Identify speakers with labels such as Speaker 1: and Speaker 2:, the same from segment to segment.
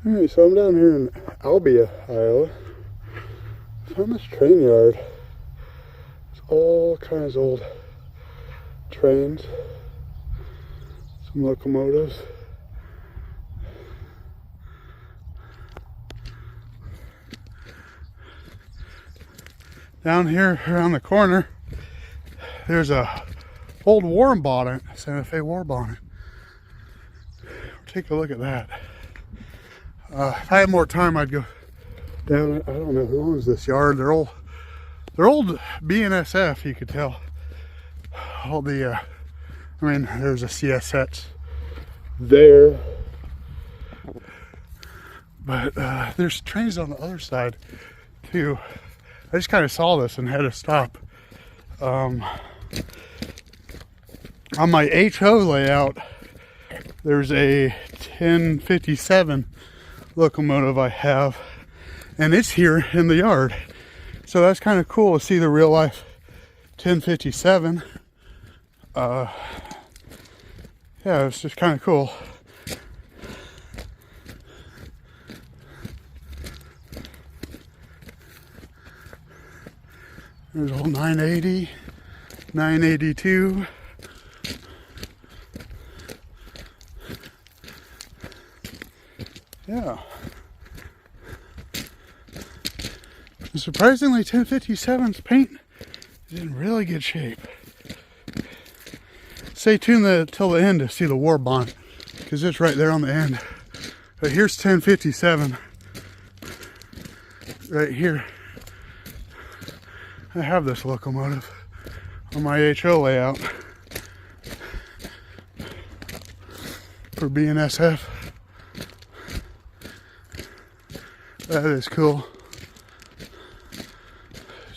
Speaker 1: Alright, so I'm down here in Albia, Iowa. Found this train yard. There's all kinds of old trains, some locomotives. Down here around the corner, there's a old Warbonnet, Santa Fe Warbonnet. Take a look at that. If I had more time, I'd go down it. I don't know who owns this yard. They're old BNSF, you could tell. All the, I mean, there's a CS sets there. But there's trains on the other side too. I just kind of saw this and had to stop. On my HO layout, there's a 1057 locomotive I have, and it's here in the yard. So that's kind of cool to see the real life 1057. Yeah, it's just kind of cool. There's old 980, 982. Yeah. And surprisingly, 1057's paint is in really good shape. Stay tuned till the end to see the Warbonnet, because it's right there on the end. But here's 1057 right here. I have this locomotive on my HO layout for BNSF. That is cool.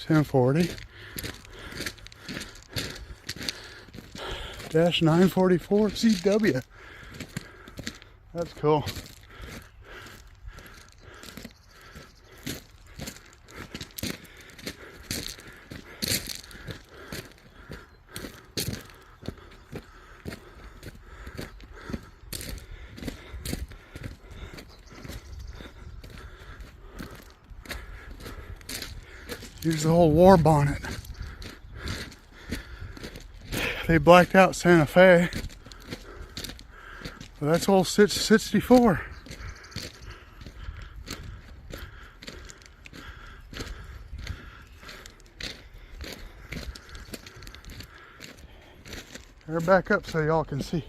Speaker 1: 1040 -944 CW. That's cool. Here's the whole Warbonnet. They blacked out Santa Fe. But that's old 64. They're back up so y'all can see.